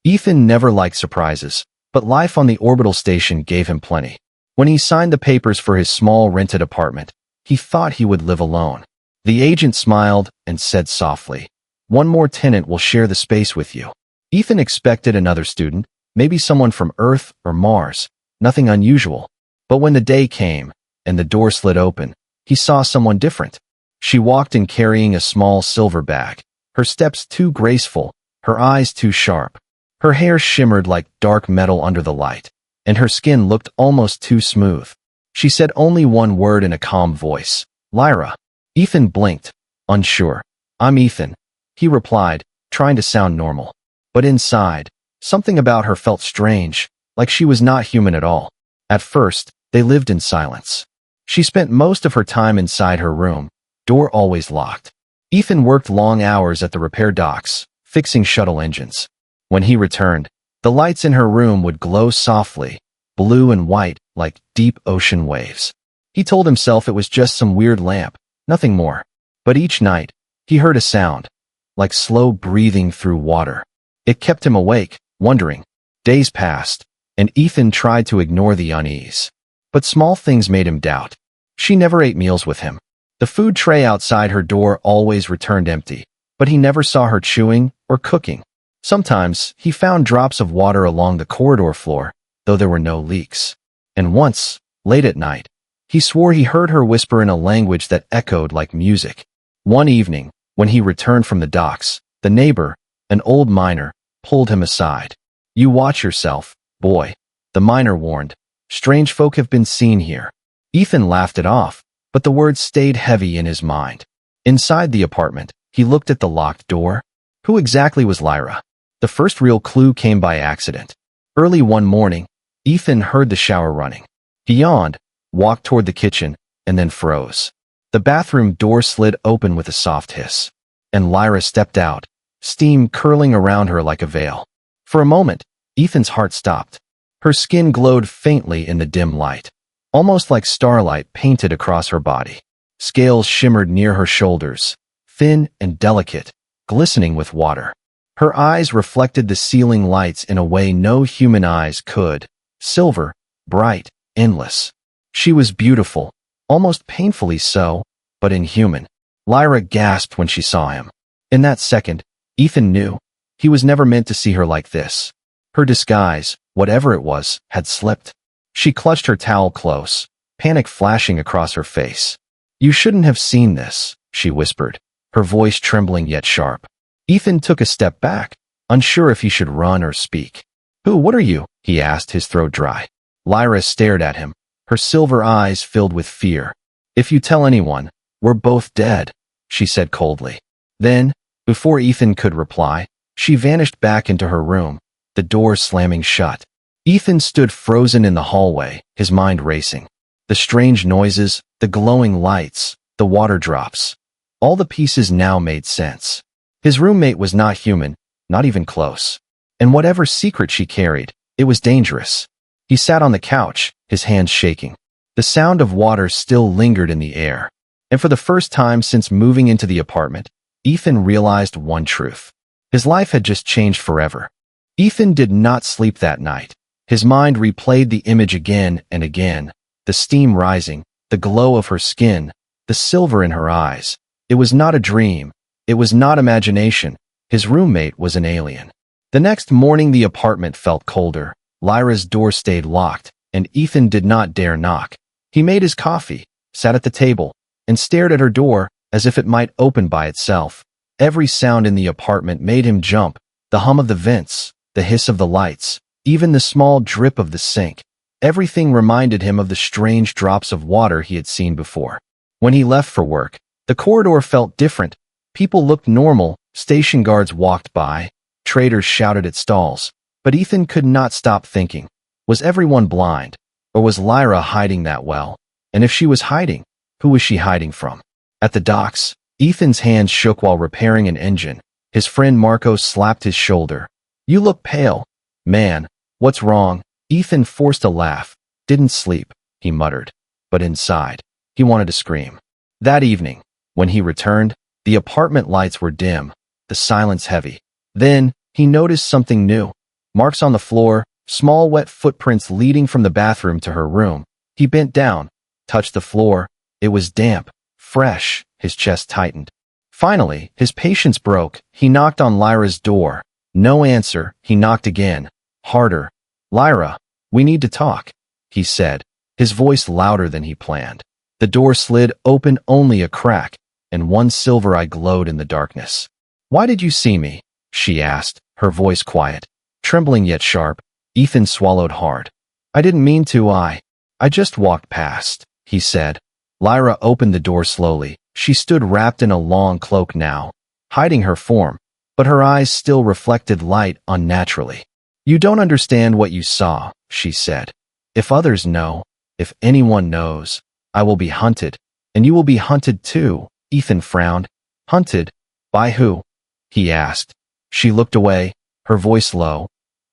Ethan never liked surprises, but life on the orbital station gave him plenty. When he signed the papers for his small rented apartment, he thought he would live alone. The agent smiled and said softly, "One more tenant will share the space with you." Ethan expected another student, maybe someone from Earth or Mars, nothing unusual. But when the day came, and the door slid open, he saw someone different. She walked in carrying a small silver bag, her steps too graceful, her eyes too sharp. Her hair shimmered like dark metal under the light, and her skin looked almost too smooth. She said only one word in a calm voice, "Lyra." Ethan blinked, unsure. "I'm Ethan," he replied, trying to sound normal. But inside, something about her felt strange, like she was not human at all. At first, they lived in silence. She spent most of her time inside her room, door always locked. Ethan worked long hours at the repair docks, fixing shuttle engines. When he returned, the lights in her room would glow softly, blue and white like deep ocean waves. He told himself it was just some weird lamp, nothing more. But each night, he heard a sound, like slow breathing through water. It kept him awake, wondering. Days passed, and Ethan tried to ignore the unease. But small things made him doubt. She never ate meals with him. The food tray outside her door always returned empty, but he never saw her chewing or cooking. Sometimes, he found drops of water along the corridor floor, though there were no leaks. And once, late at night, he swore he heard her whisper in a language that echoed like music. One evening, when he returned from the docks, the neighbor, an old miner, pulled him aside. "You watch yourself, boy," the miner warned. "Strange folk have been seen here." Ethan laughed it off, but the words stayed heavy in his mind. Inside the apartment, he looked at the locked door. Who exactly was Lyra? The first real clue came by accident. Early one morning, Ethan heard the shower running. He yawned, walked toward the kitchen, and then froze. The bathroom door slid open with a soft hiss, and Lyra stepped out, steam curling around her like a veil. For a moment, Ethan's heart stopped. Her skin glowed faintly in the dim light, almost like starlight painted across her body. Scales shimmered near her shoulders, thin and delicate, glistening with water. Her eyes reflected the ceiling lights in a way no human eyes could, silver, bright, endless. She was beautiful, almost painfully so, but inhuman. Lyra gasped when she saw him. In that second, Ethan knew he was never meant to see her like this. Her disguise, whatever it was, had slipped. She clutched her towel close, panic flashing across her face. "You shouldn't have seen this," she whispered, her voice trembling yet sharp. Ethan took a step back, unsure if he should run or speak. What are you?" he asked, his throat dry. Lyra stared at him, her silver eyes filled with fear. "If you tell anyone, we're both dead," she said coldly. Then, before Ethan could reply, she vanished back into her room, the door slamming shut. Ethan stood frozen in the hallway, his mind racing. The strange noises, the glowing lights, the water drops. All the pieces now made sense. His roommate was not human, not even close. And whatever secret she carried, it was dangerous. He sat on the couch, his hands shaking. The sound of water still lingered in the air. And for the first time since moving into the apartment, Ethan realized one truth. His life had just changed forever. Ethan did not sleep that night. His mind replayed the image again and again, the steam rising, the glow of her skin, the silver in her eyes. It was not a dream. It was not imagination. His roommate was an alien. The next morning the apartment felt colder. Lyra's door stayed locked, and Ethan did not dare knock. He made his coffee, sat at the table, and stared at her door as if it might open by itself. Every sound in the apartment made him jump, the hum of the vents, the hiss of the lights, even the small drip of the sink. Everything reminded him of the strange drops of water he had seen before. When he left for work, the corridor felt different. People looked normal, station guards walked by, traders shouted at stalls. But Ethan could not stop thinking, was everyone blind? Or was Lyra hiding that well? And if she was hiding, who was she hiding from? At the docks, Ethan's hands shook while repairing an engine. His friend Marco slapped his shoulder. "You look pale. Man, what's wrong?" Ethan forced a laugh. "Didn't sleep," he muttered. But inside, he wanted to scream. That evening, when he returned, the apartment lights were dim, the silence heavy. Then, he noticed something new. Marks on the floor, small wet footprints leading from the bathroom to her room. He bent down, touched the floor. It was damp, fresh. His chest tightened. Finally, his patience broke. He knocked on Lyra's door. No answer. He knocked again. Harder. "Lyra, we need to talk," he said, his voice louder than he planned. The door slid open only a crack, and one silver eye glowed in the darkness. "Why did you see me?" she asked, her voice quiet, trembling yet sharp. Ethan swallowed hard. "I didn't mean to. I just walked past," he said. Lyra opened the door slowly. She stood wrapped in a long cloak now, hiding her form, but her eyes still reflected light unnaturally. "You don't understand what you saw," she said. "If others know, if anyone knows, I will be hunted, and you will be hunted too." Ethan frowned. "Hunted? By who?" he asked. She looked away, her voice low.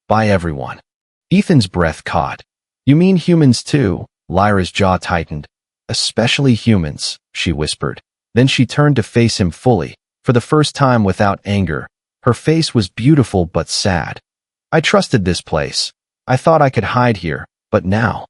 "By everyone." Ethan's breath caught. "You mean humans too?" Lyra's jaw tightened. "Especially humans," she whispered. Then she turned to face him fully, for the first time without anger. Her face was beautiful but sad. "I trusted this place. I thought I could hide here, but now."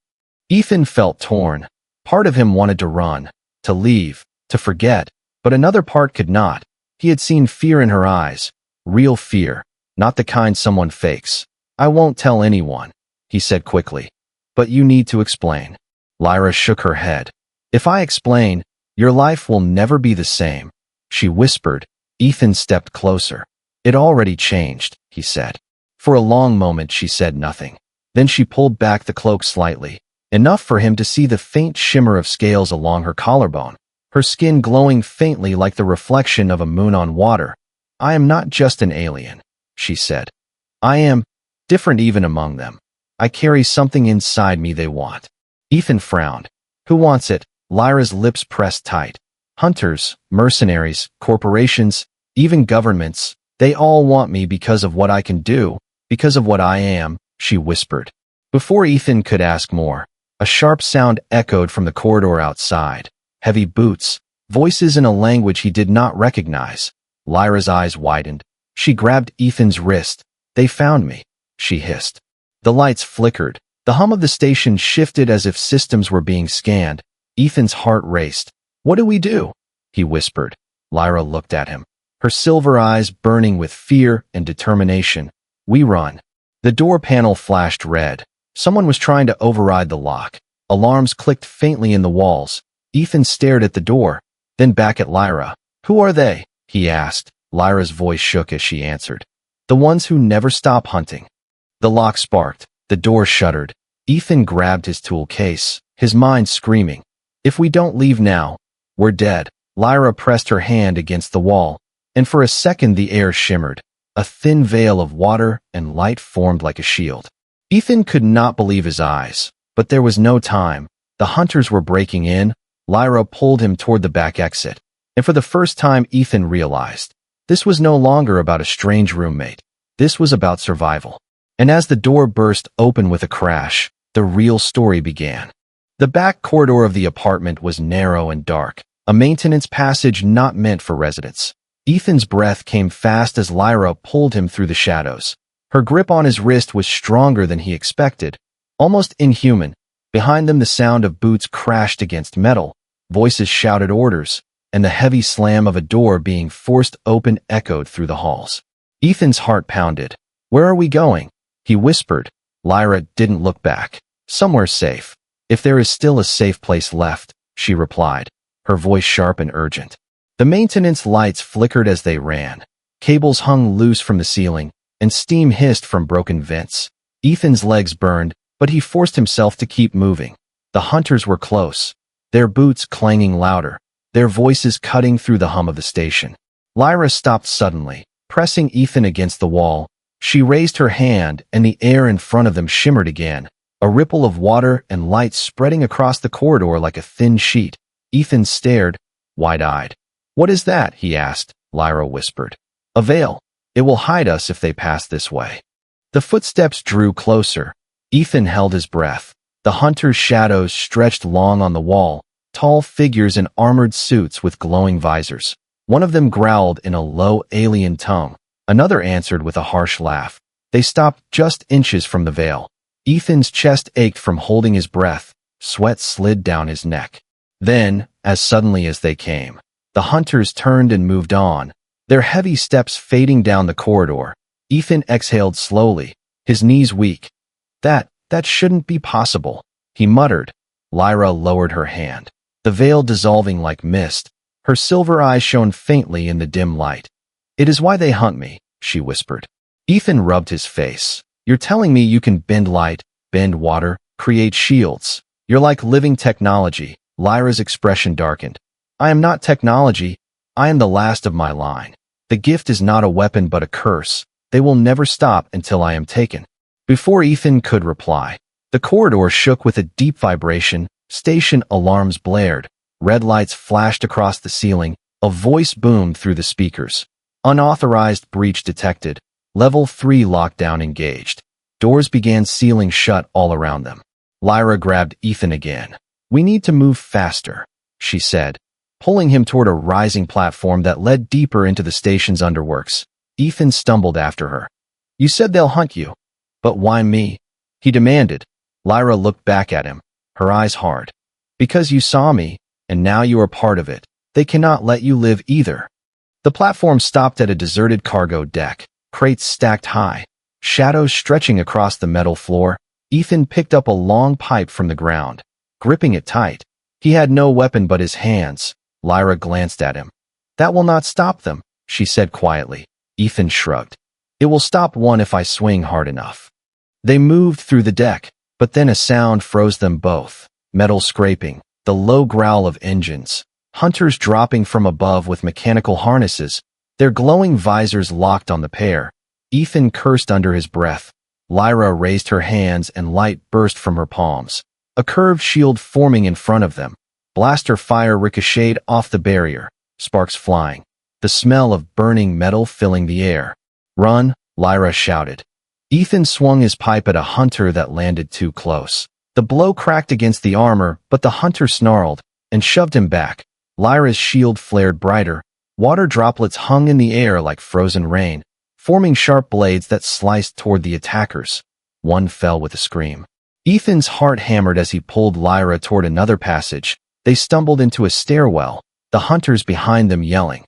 Ethan felt torn. Part of him wanted to run, to leave, to forget, but another part could not. He had seen fear in her eyes, real fear, not the kind someone fakes. "I won't tell anyone," he said quickly. "But you need to explain." Lyra shook her head. "If I explain, your life will never be the same," she whispered. Ethan stepped closer. "It already changed," he said. For a long moment she said nothing. Then she pulled back the cloak slightly, enough for him to see the faint shimmer of scales along her collarbone, her skin glowing faintly like the reflection of a moon on water. "I am not just an alien," she said. "I am different even among them. I carry something inside me they want." Ethan frowned. "Who wants it?" Lyra's lips pressed tight. "Hunters, mercenaries, corporations, even governments. They all want me because of what I can do, because of what I am," she whispered. Before Ethan could ask more, a sharp sound echoed from the corridor outside. Heavy boots, voices in a language he did not recognize. Lyra's eyes widened. She grabbed Ethan's wrist. "They found me," she hissed. The lights flickered. The hum of the station shifted as if systems were being scanned. Ethan's heart raced. "What do we do?" he whispered. Lyra looked at him, her silver eyes burning with fear and determination. "We run." The door panel flashed red. Someone was trying to override the lock. Alarms clicked faintly in the walls. Ethan stared at the door, then back at Lyra. "Who are they?" he asked. Lyra's voice shook as she answered. "The ones who never stop hunting." The lock sparked. The door shuddered. Ethan grabbed his tool case, his mind screaming, "If we don't leave now, we're dead." Lyra pressed her hand against the wall, and for a second the air shimmered. A thin veil of water and light formed like a shield. Ethan could not believe his eyes, but there was no time. The hunters were breaking in. Lyra pulled him toward the back exit, and for the first time Ethan realized this was no longer about a strange roommate. This was about survival. And as the door burst open with a crash, the real story began. The back corridor of the apartment was narrow and dark, a maintenance passage not meant for residents. Ethan's breath came fast as Lyra pulled him through the shadows. Her grip on his wrist was stronger than he expected, almost inhuman. Behind them the sound of boots crashed against metal, voices shouted orders, and the heavy slam of a door being forced open echoed through the halls. Ethan's heart pounded. "Where are we going?" he whispered. Lyra didn't look back. "Somewhere safe. If there is still a safe place left," she replied, her voice sharp and urgent. The maintenance lights flickered as they ran. Cables hung loose from the ceiling, and steam hissed from broken vents. Ethan's legs burned, but he forced himself to keep moving. The hunters were close, their boots clanging louder, their voices cutting through the hum of the station. Lyra stopped suddenly, pressing Ethan against the wall. She raised her hand, and the air in front of them shimmered again, a ripple of water and light spreading across the corridor like a thin sheet. Ethan stared, wide-eyed. "What is that?" he asked. Lyra whispered. "A veil. It will hide us if they pass this way." The footsteps drew closer. Ethan held his breath. The hunters' shadows stretched long on the wall, tall figures in armored suits with glowing visors. One of them growled in a low alien tone. Another answered with a harsh laugh. They stopped just inches from the veil. Ethan's chest ached from holding his breath. Sweat slid down his neck. Then, as suddenly as they came, the hunters turned and moved on, their heavy steps fading down the corridor. Ethan exhaled slowly, his knees weak. That shouldn't be possible, he muttered. Lyra lowered her hand, the veil dissolving like mist. Her silver eyes shone faintly in the dim light. It is why they hunt me, she whispered. Ethan rubbed his face. You're telling me you can bend light, bend water, create shields. You're like living technology. Lyra's expression darkened. I am not technology. I am the last of my line. The gift is not a weapon but a curse. They will never stop until I am taken. Before Ethan could reply, the corridor shook with a deep vibration. Station alarms blared. Red lights flashed across the ceiling. A voice boomed through the speakers. Unauthorized breach detected. Level 3 lockdown engaged. Doors began sealing shut all around them. Lyra grabbed Ethan again. We need to move faster, she said, pulling him toward a rising platform that led deeper into the station's underworks. Ethan stumbled after her. You said they'll hunt you. But why me? He demanded. Lyra looked back at him, her eyes hard. Because you saw me, and now you are part of it. They cannot let you live either. The platform stopped at a deserted cargo deck, crates stacked high, shadows stretching across the metal floor. Ethan picked up a long pipe from the ground, gripping it tight. He had no weapon but his hands. Lyra glanced at him. That will not stop them, she said quietly. Ethan shrugged. It will stop one if I swing hard enough. They moved through the deck, but then a sound froze them both. Metal scraping, the low growl of engines, hunters dropping from above with mechanical harnesses, their glowing visors locked on the pair. Ethan cursed under his breath. Lyra raised her hands and light burst from her palms. A curved shield forming in front of them. Blaster fire ricocheted off the barrier, sparks flying. The smell of burning metal filling the air. Run, Lyra shouted. Ethan swung his pipe at a hunter that landed too close. The blow cracked against the armor, but the hunter snarled and shoved him back. Lyra's shield flared brighter. Water droplets hung in the air like frozen rain, forming sharp blades that sliced toward the attackers. One fell with a scream. Ethan's heart hammered as he pulled Lyra toward another passage. They stumbled into a stairwell, the hunters behind them yelling,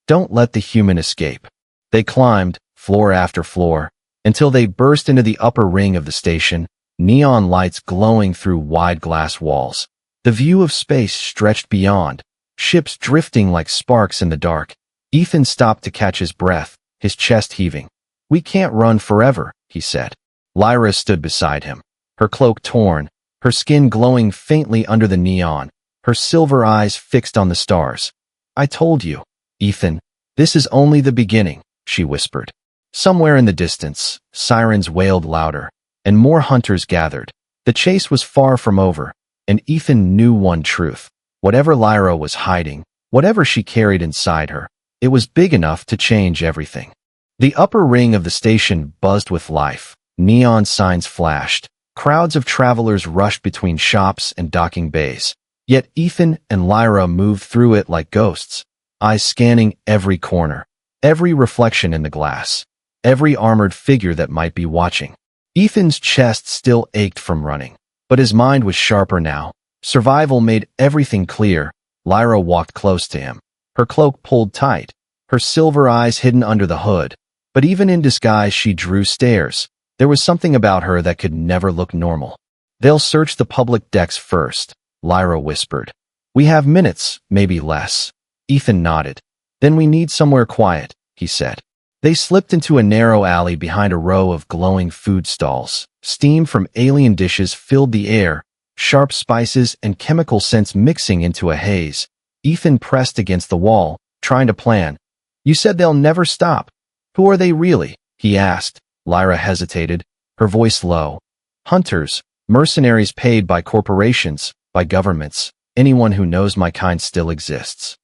"Don't let the human escape." They climbed, floor after floor, until they burst into the upper ring of the station, neon lights glowing through wide glass walls. The view of space stretched beyond, ships drifting like sparks in the dark. Ethan stopped to catch his breath, his chest heaving. We can't run forever, he said. Lyra stood beside him, her cloak torn, her skin glowing faintly under the neon, her silver eyes fixed on the stars. I told you, Ethan, this is only the beginning, she whispered. Somewhere in the distance, sirens wailed louder, and more hunters gathered. The chase was far from over, and Ethan knew one truth. Whatever Lyra was hiding, whatever she carried inside her, it was big enough to change everything. The upper ring of the station buzzed with life. Neon signs flashed. Crowds of travelers rushed between shops and docking bays. Yet Ethan and Lyra moved through it like ghosts, eyes scanning every corner, every reflection in the glass, every armored figure that might be watching. Ethan's chest still ached from running, but his mind was sharper now. Survival made everything clear. Lyra walked close to him, her cloak pulled tight, her silver eyes hidden under the hood. But even in disguise she drew stares. There was something about her that could never look normal. They'll search the public decks first, Lyra whispered. We have minutes, maybe less. Ethan nodded. Then we need somewhere quiet, he said. They slipped into a narrow alley behind a row of glowing food stalls. Steam from alien dishes filled the air, sharp spices and chemical scents mixing into a haze. Ethan pressed against the wall, trying to plan. You said they'll never stop. Who are they really? He asked. Lyra hesitated, her voice low. Hunters, mercenaries paid by corporations, by governments. Anyone who knows my kind still exists.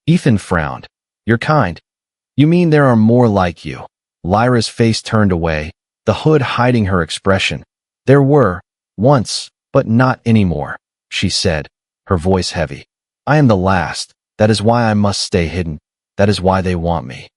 Ethan frowned. Your kind? You mean there are more like you? Lyra's face turned away, the hood hiding her expression. There were, once, but not anymore, she said, her voice heavy. I am the last. That is why I must stay hidden. That is why they want me.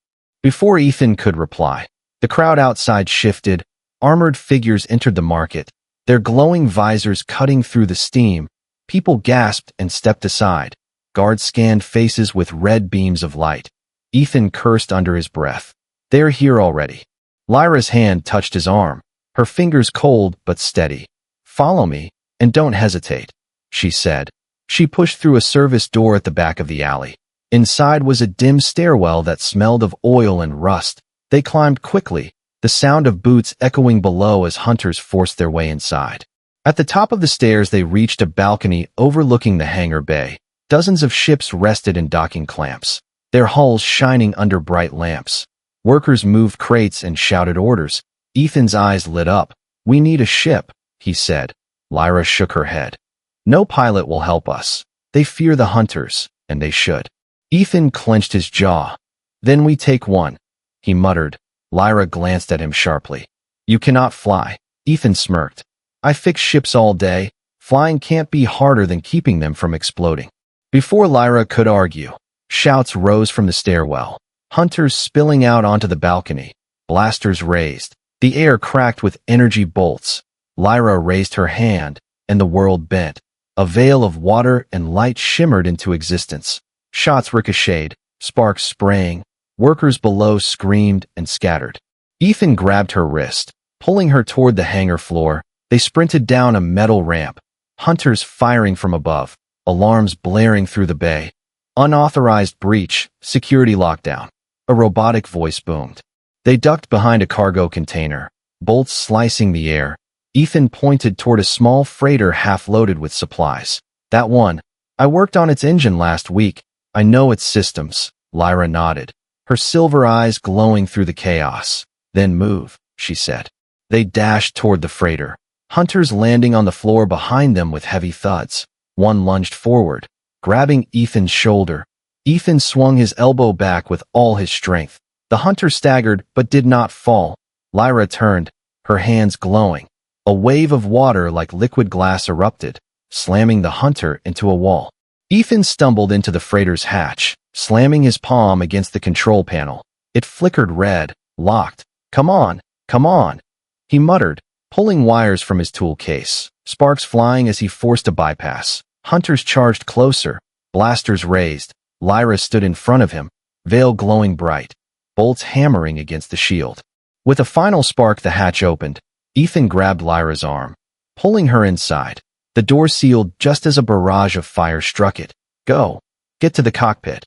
Before Ethan could reply, the crowd outside shifted, Armored figures entered the market, their glowing visors cutting through the steam. People gasped and stepped aside. Guards scanned faces with red beams of light. Ethan cursed under his breath. They're here already. Lyra's hand touched his arm, her fingers cold but steady. Follow me, and don't hesitate, she said. She pushed through a service door at the back of the alley. Inside was a dim stairwell that smelled of oil and rust. They climbed quickly, the sound of boots echoing below as hunters forced their way inside. At the top of the stairs they reached a balcony overlooking the hangar bay. Dozens of ships rested in docking clamps, their hulls shining under bright lamps. Workers moved crates and shouted orders. Ethan's eyes lit up. We need a ship, he said. Lyra shook her head. No pilot will help us. They fear the hunters, and they should. Ethan clenched his jaw. Then we take one, he muttered. Lyra glanced at him sharply. You cannot fly. Ethan smirked. I fix ships all day. Flying can't be harder than keeping them from exploding. Before Lyra could argue, shouts rose from the stairwell. Hunters spilling out onto the balcony. Blasters raised. The air cracked with energy bolts. Lyra raised her hand, and the world bent. A veil of water and light shimmered into existence. Shots ricocheted, sparks spraying. Workers below screamed and scattered. Ethan grabbed her wrist, pulling her toward the hangar floor. They sprinted down a metal ramp. Hunters firing from above, alarms blaring through the bay. Unauthorized breach, security lockdown. A robotic voice boomed. They ducked behind a cargo container, bolts slicing the air. Ethan pointed toward a small freighter half-loaded with supplies. That one. I worked on its engine last week. I know its systems. Lyra nodded, her silver eyes glowing through the chaos. Then move, she said. They dashed toward the freighter. Hunters landing on the floor behind them with heavy thuds. One lunged forward, grabbing Ethan's shoulder. Ethan swung his elbow back with all his strength. The hunter staggered but did not fall. Lyra turned, her hands glowing. A wave of water like liquid glass erupted, slamming the hunter into a wall. Ethan stumbled into the freighter's hatch, slamming his palm against the control panel. It flickered red, locked. Come on, come on, he muttered, pulling wires from his tool case, sparks flying as he forced a bypass. Hunters charged closer, blasters raised. Lyra stood in front of him, veil glowing bright, bolts hammering against the shield. With a final spark, the hatch opened. Ethan grabbed Lyra's arm, pulling her inside. The door sealed just as a barrage of fire struck it. Go. Get to the cockpit.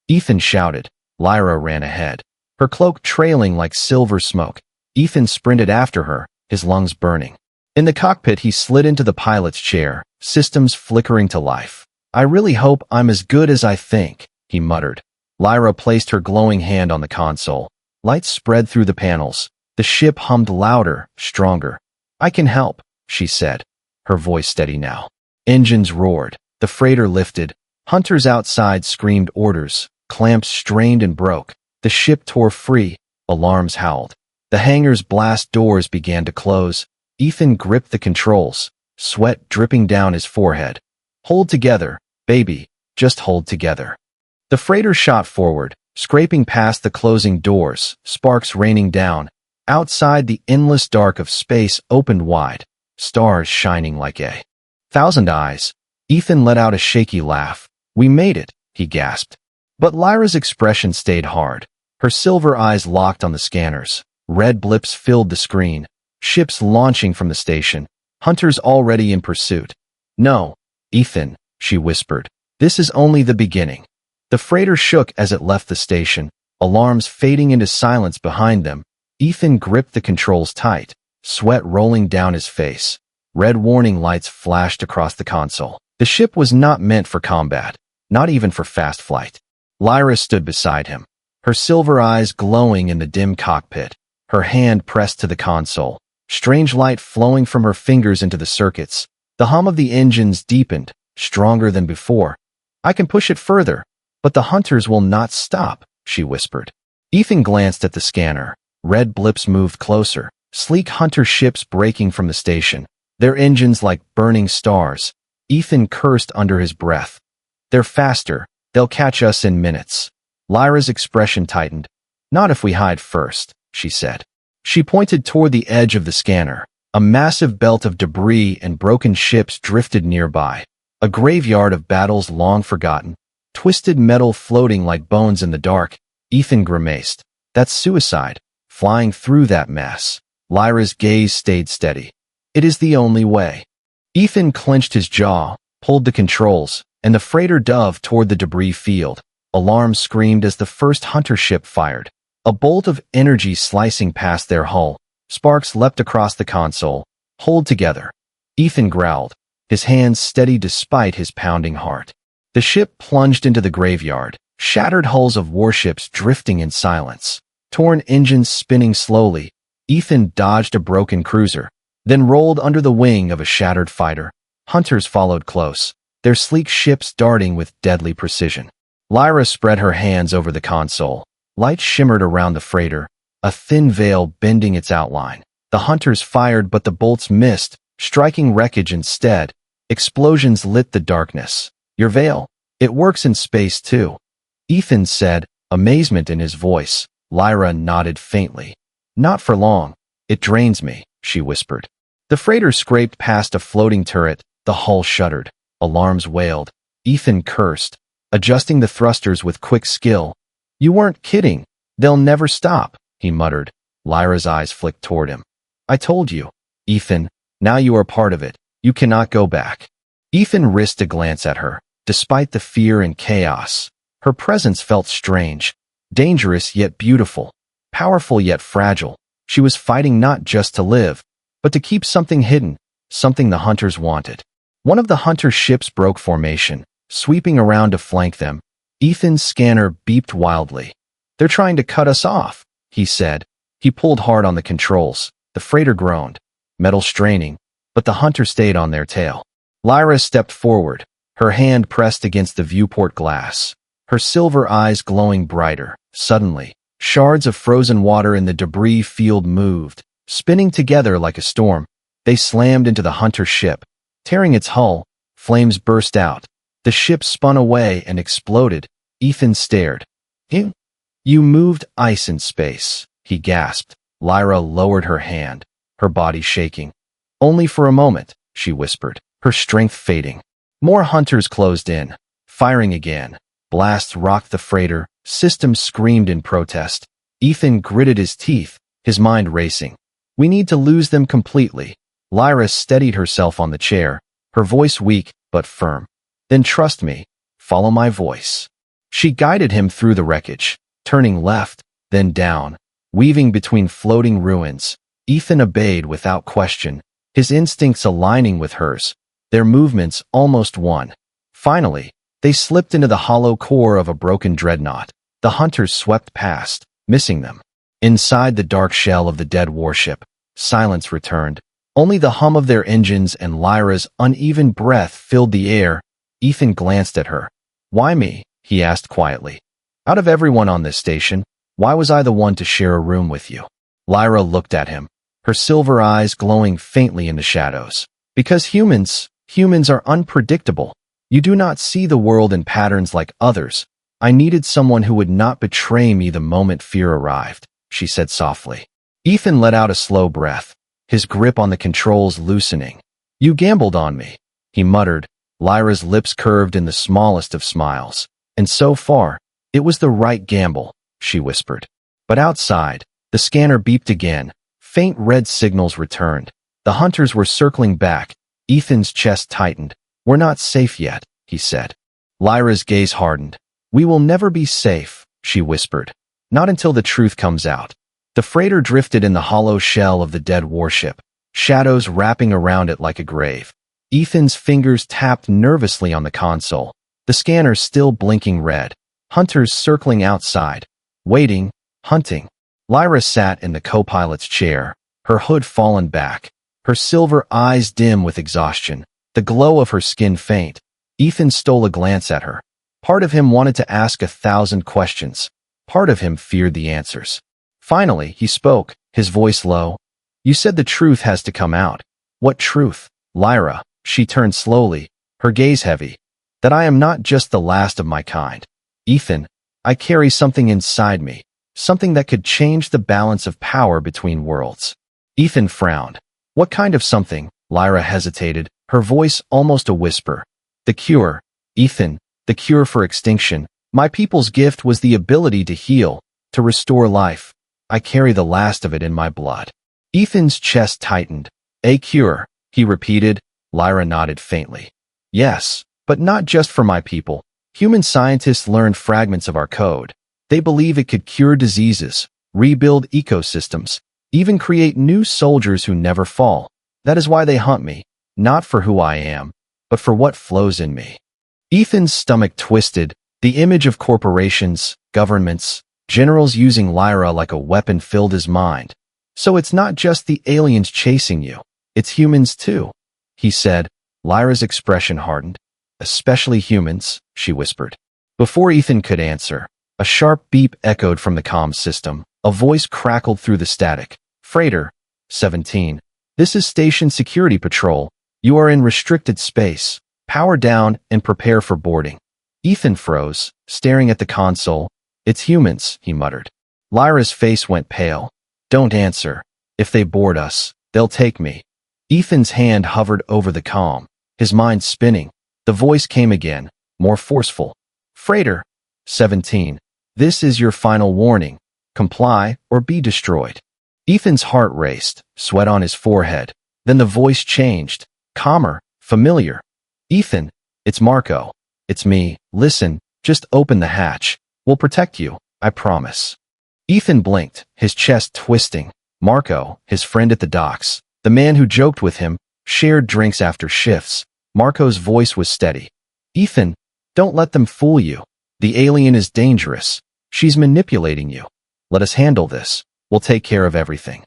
Ethan shouted. Lyra ran ahead, her cloak trailing like silver smoke. Ethan sprinted after her, his lungs burning. In the cockpit, he slid into the pilot's chair, systems flickering to life. I really hope I'm as good as I think, he muttered. Lyra placed her glowing hand on the console. Lights spread through the panels. The ship hummed louder, stronger. I can help, she said, her voice steady now. Engines roared. The freighter lifted. Hunters outside screamed orders. Clamps strained and broke. The ship tore free. Alarms howled. The hangar's blast doors began to close. Ethan gripped the controls, sweat dripping down his forehead. Hold together, baby, just hold together. The freighter shot forward, scraping past the closing doors, sparks raining down. Outside, the endless dark of space opened wide, stars shining like a thousand eyes. Ethan let out a shaky laugh. We made it, he gasped. But Lyra's expression stayed hard. Her silver eyes locked on the scanners. Red blips filled the screen. Ships launching from the station. Hunters already in pursuit. No, Ethan, she whispered. This is only the beginning. The freighter shook as it left the station, alarms fading into silence behind them. Ethan gripped the controls tight, sweat rolling down his face. Red warning lights flashed across the console. The ship was not meant for combat, not even for fast flight. Lyra stood beside him, her silver eyes glowing in the dim cockpit, her hand pressed to the console, strange light flowing from her fingers into the circuits. The hum of the engines deepened, stronger than before. I can push it further, but the hunters will not stop, she whispered. Ethan glanced at the scanner. Red blips moved closer, sleek hunter ships breaking from the station, their engines like burning stars. Ethan cursed under his breath. They're faster. They'll catch us in minutes. Lyra's expression tightened. Not if we hide first, she said. She pointed toward the edge of the scanner. A massive belt of debris and broken ships drifted nearby. A graveyard of battles long forgotten. Twisted metal floating like bones in the dark. Ethan grimaced. That's suicide. Flying through that mess. Lyra's gaze stayed steady. It is the only way. Ethan clenched his jaw, pulled the controls, and the freighter dove toward the debris field. Alarms screamed as the first hunter ship fired. A bolt of energy slicing past their hull. Sparks leapt across the console. Hold together. Ethan growled, his hands steady despite his pounding heart. The ship plunged into the graveyard, shattered hulls of warships drifting in silence. Torn engines spinning slowly. Ethan dodged a broken cruiser, then rolled under the wing of a shattered fighter. Hunters followed close, their sleek ships darting with deadly precision. Lyra spread her hands over the console. Light shimmered around the freighter, a thin veil bending its outline. The hunters fired, but the bolts missed, striking wreckage instead. Explosions lit the darkness. Your veil, it works in space too, Ethan said, amazement in his voice. Lyra nodded faintly. Not for long. It drains me, she whispered. The freighter scraped past a floating turret. The hull shuddered. Alarms wailed. Ethan cursed, adjusting the thrusters with quick skill. You weren't kidding. They'll never stop, he muttered. Lyra's eyes flicked toward him. I told you, Ethan. Now you are part of it. You cannot go back. Ethan risked a glance at her. Despite the fear and chaos, her presence felt strange, dangerous yet beautiful, powerful yet fragile. She was fighting not just to live, but to keep something hidden, something the hunters wanted. One of the hunter ships broke formation, sweeping around to flank them. Ethan's scanner beeped wildly. They're trying to cut us off, he said. He pulled hard on the controls. The freighter groaned, metal straining, but the hunter stayed on their tail. Lyra stepped forward, her hand pressed against the viewport glass, her silver eyes glowing brighter. Suddenly, shards of frozen water in the debris field moved, spinning together like a storm. They slammed into the hunter ship, tearing its hull. Flames burst out. The ship spun away and exploded. Ethan stared. You moved ice in space, he gasped. Lyra lowered her hand, her body shaking. Only for a moment, she whispered, her strength fading. More hunters closed in, firing again. Blasts rocked the freighter. Systems screamed in protest. Ethan gritted his teeth, his mind racing. We need to lose them completely. Lyra steadied herself on the chair, her voice weak but firm. Then trust me. Follow my voice. She guided him through the wreckage, turning left, then down, weaving between floating ruins. Ethan obeyed without question, his instincts aligning with hers, their movements almost one. Finally, they slipped into the hollow core of a broken dreadnought. The hunters swept past, missing them. Inside the dark shell of the dead warship, silence returned. Only the hum of their engines and Lyra's uneven breath filled the air. Ethan glanced at her. Why me? He asked quietly. Out of everyone on this station, why was I the one to share a room with you? Lyra looked at him, her silver eyes glowing faintly in the shadows. Because humans are unpredictable. You do not see the world in patterns like others. I needed someone who would not betray me the moment fear arrived, she said softly. Ethan let out a slow breath, his grip on the controls loosening. You gambled on me, he muttered. Lyra's lips curved in the smallest of smiles. And so far, it was the right gamble, she whispered. But outside, the scanner beeped again. Faint red signals returned. The hunters were circling back. Ethan's chest tightened. We're not safe yet, he said. Lyra's gaze hardened. We will never be safe, she whispered. Not until the truth comes out. The freighter drifted in the hollow shell of the dead warship, shadows wrapping around it like a grave. Ethan's fingers tapped nervously on the console, the scanner still blinking red. Hunters circling outside, waiting, hunting. Lyra sat in the co-pilot's chair, her hood fallen back, her silver eyes dim with exhaustion, the glow of her skin faint. Ethan stole a glance at her. Part of him wanted to ask 1,000 questions. Part of him feared the answers. Finally, he spoke, his voice low. You said the truth has to come out. What truth? Lyra, she turned slowly, her gaze heavy. That I am not just the last of my kind. Ethan, I carry something inside me, something that could change the balance of power between worlds. Ethan frowned. What kind of something? Lyra hesitated, her voice almost a whisper. The cure, Ethan, the cure for extinction. My people's gift was the ability to heal, to restore life. I carry the last of it in my blood. Ethan's chest tightened. A cure, he repeated. Lyra nodded faintly. Yes, but not just for my people. Human scientists learned fragments of our code. They believe it could cure diseases, rebuild ecosystems, even create new soldiers who never fall. That is why they hunt me, not for who I am, but for what flows in me. Ethan's stomach twisted. The image of corporations, governments, generals using Lyra like a weapon filled his mind. So it's not just the aliens chasing you, it's humans too, he said. Lyra's expression hardened. Especially humans, she whispered. Before Ethan could answer, a sharp beep echoed from the comm system. A voice crackled through the static. Freighter, 17. This is Station Security Patrol. You are in restricted space. Power down and prepare for boarding. Ethan froze, staring at the console. It's humans, he muttered. Lyra's face went pale. Don't answer. If they board us, they'll take me. Ethan's hand hovered over the comm, his mind spinning. The voice came again, more forceful. Freighter, 17. This is your final warning. Comply or be destroyed. Ethan's heart raced, sweat on his forehead. Then the voice changed, calmer, familiar. Ethan, it's Marco. It's me. Listen, just open the hatch. We'll protect you, I promise. Ethan blinked, his chest twisting. Marco, his friend at the docks, the man who joked with him, shared drinks after shifts. Marco's voice was steady. Ethan, don't let them fool you. The alien is dangerous. She's manipulating you. Let us handle this. We'll take care of everything.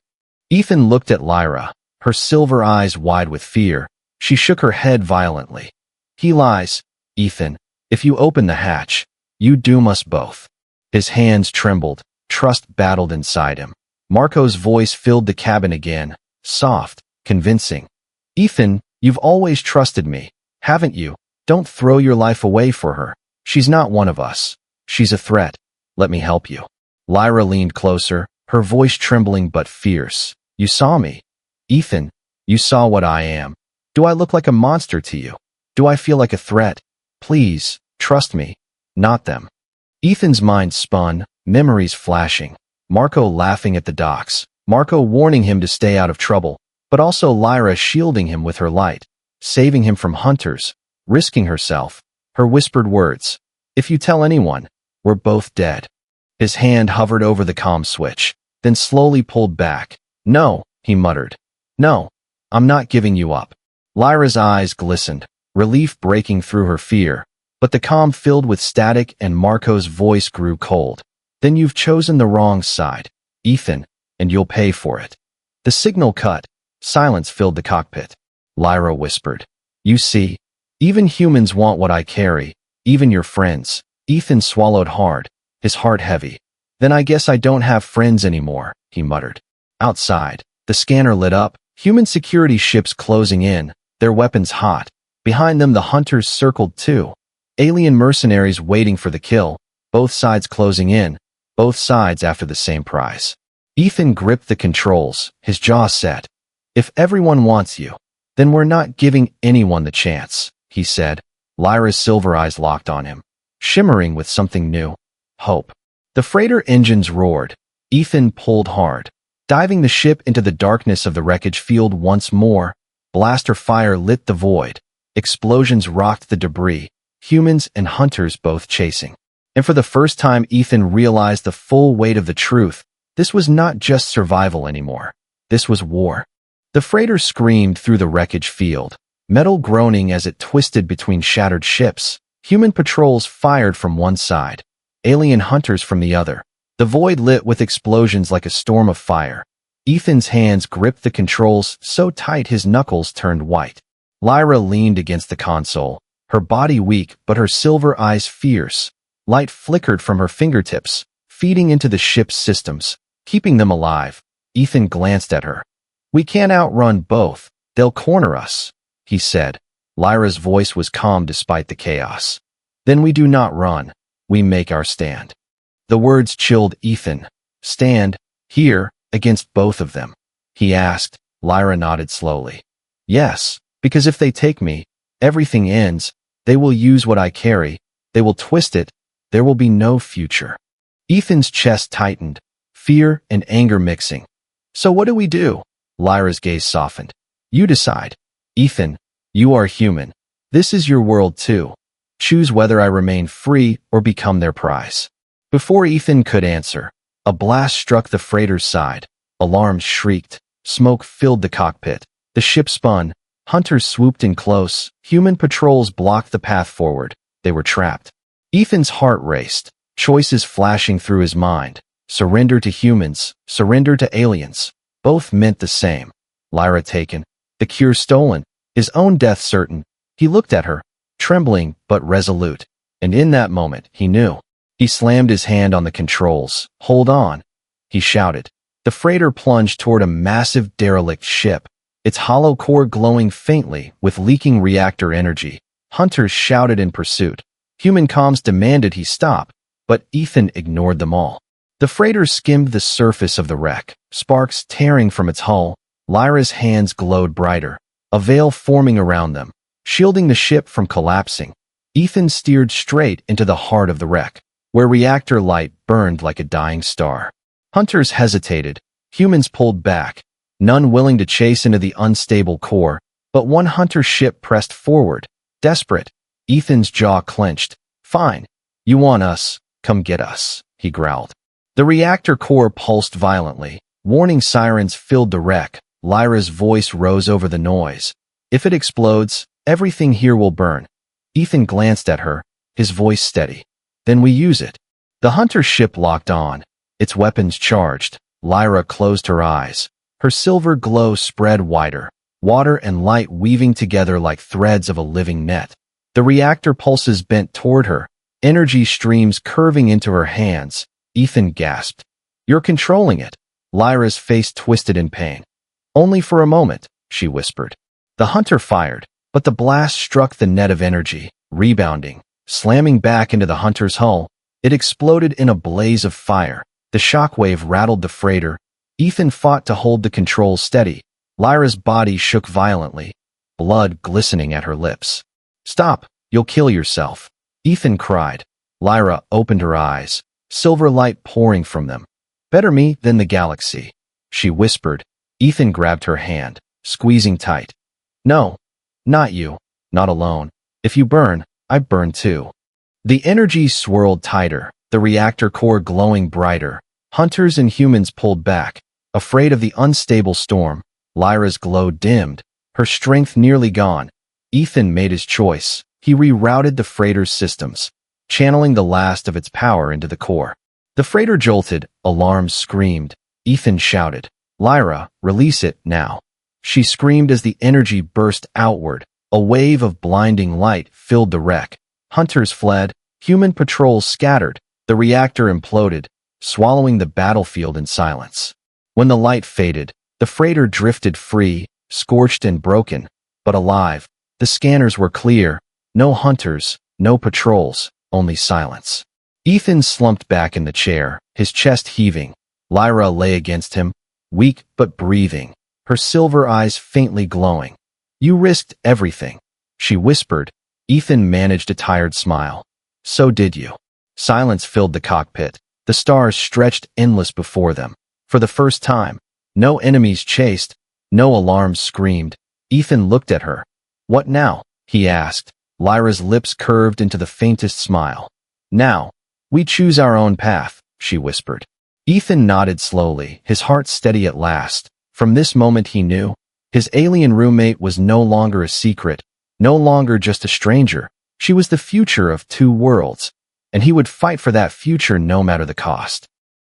Ethan looked at Lyra, her silver eyes wide with fear. She shook her head violently. He lies, Ethan. If you open the hatch, you doom us both. His hands trembled. Trust battled inside him. Marco's voice filled the cabin again, soft, convincing. Ethan, you've always trusted me, haven't you? Don't throw your life away for her. She's not one of us. She's a threat. Let me help you. Lyra leaned closer, her voice trembling but fierce. You saw me. Ethan, you saw what I am. Do I look like a monster to you? Do I feel like a threat? Please, trust me. Not them. Ethan's mind spun, memories flashing. Marco laughing at the docks. Marco warning him to stay out of trouble, but also Lyra shielding him with her light, saving him from hunters, risking herself. Her whispered words. If you tell anyone, we're both dead. His hand hovered over the comm switch, then slowly pulled back. No, he muttered. No, I'm not giving you up. Lyra's eyes glistened, relief breaking through her fear, but the comm filled with static and Marco's voice grew cold. Then you've chosen the wrong side, Ethan, and you'll pay for it. The signal cut. Silence filled the cockpit. Lyra whispered. You see, even humans want what I carry, even your friends. Ethan swallowed hard, his heart heavy. Then I guess I don't have friends anymore, he muttered. Outside, the scanner lit up, human security ships closing in, their weapons hot. Behind them the hunters circled too. Alien mercenaries waiting for the kill, both sides closing in, both sides after the same prize. Ethan gripped the controls, his jaw set. If everyone wants you, then we're not giving anyone the chance, he said. Lyra's silver eyes locked on him, shimmering with something new. Hope. The freighter engines roared. Ethan pulled hard, diving the ship into the darkness of the wreckage field once more. Blaster fire lit the void. Explosions rocked the debris, humans and hunters both chasing. And for the first time Ethan realized the full weight of the truth. This was not just survival anymore. This was war. The freighter screamed through the wreckage field, metal groaning as it twisted between shattered ships. Human patrols fired from one side, alien hunters from the other. The void lit with explosions like a storm of fire. Ethan's hands gripped the controls so tight his knuckles turned white. Lyra leaned against the console, her body weak but her silver eyes fierce. Light flickered from her fingertips, feeding into the ship's systems, keeping them alive. Ethan glanced at her. We can't outrun both. They'll corner us, he said. Lyra's voice was calm despite the chaos. Then we do not run. We make our stand. The words chilled Ethan. Stand here against both of them? He asked. Lyra nodded slowly. Yes, because if they take me, everything ends. They will use what I carry. They will twist it. There will be no future. Ethan's chest tightened, fear and anger mixing. So what do we do? Lyra's gaze softened. You decide. Ethan, you are human. This is your world too. Choose whether I remain free or become their prize. Before Ethan could answer, a blast struck the freighter's side. Alarms shrieked. Smoke filled the cockpit. The ship spun. Hunters swooped in close. Human patrols blocked the path forward. They were trapped. Ethan's heart raced, choices flashing through his mind. Surrender to humans, surrender to aliens. Both meant the same. Lyra taken, the cure stolen, his own death certain. He looked at her, trembling but resolute. And in that moment, he knew. He slammed his hand on the controls. Hold on, he shouted. The freighter plunged toward a massive derelict ship, its hollow core glowing faintly with leaking reactor energy. Hunters shouted in pursuit. Human comms demanded he stop, but Ethan ignored them all. The freighter skimmed the surface of the wreck, sparks tearing from its hull. Lyra's hands glowed brighter, a veil forming around them, shielding the ship from collapsing. Ethan steered straight into the heart of the wreck, where reactor light burned like a dying star. Hunters hesitated, humans pulled back, none willing to chase into the unstable core, but one hunter ship pressed forward, desperate. Ethan's jaw clenched. Fine. You want us, come get us, he growled. The reactor core pulsed violently. Warning sirens filled the wreck. Lyra's voice rose over the noise. If it explodes, everything here will burn. Ethan glanced at her, his voice steady. Then we use it. The hunter ship locked on, its weapons charged. Lyra closed her eyes. Her silver glow spread wider, water and light weaving together like threads of a living net. The reactor pulses bent toward her, energy streams curving into her hands. Ethan gasped. You're controlling it. Lyra's face twisted in pain. Only for a moment, she whispered. The hunter fired, but the blast struck the net of energy, rebounding, slamming back into the hunter's hull. It exploded in a blaze of fire. The shockwave rattled the freighter. Ethan fought to hold the controls steady. Lyra's body shook violently, blood glistening at her lips. Stop, you'll kill yourself, Ethan cried. Lyra opened her eyes, silver light pouring from them. Better me than the galaxy, she whispered. Ethan grabbed her hand, squeezing tight. No, not you, not alone. If you burn, I burn too. The energy swirled tighter, the reactor core glowing brighter. Hunters and humans pulled back, afraid of the unstable storm. Lyra's glow dimmed, her strength nearly gone. Ethan made his choice. He rerouted the freighter's systems, channeling the last of its power into the core. The freighter jolted, alarms screamed. Ethan shouted, Lyra, release it now. She screamed as the energy burst outward. A wave of blinding light filled the wreck. Hunters fled, human patrols scattered. The reactor imploded, swallowing the battlefield in silence. When the light faded, the freighter drifted free, scorched and broken, but alive. The scanners were clear. No hunters, no patrols, only silence. Ethan slumped back in the chair, his chest heaving. Lyra lay against him, weak but breathing, her silver eyes faintly glowing. You risked everything, she whispered. Ethan managed a tired smile. So did you. Silence filled the cockpit. The stars stretched endless before them. For the first time, no enemies chased, no alarms screamed. Ethan looked at her. What now? He asked. Lyra's lips curved into the faintest smile. Now, we choose our own path, she whispered. Ethan nodded slowly, his heart steady at last. From this moment he knew. His alien roommate was no longer a secret, no longer just a stranger. She was the future of two worlds, and he would fight for that future no matter the cost.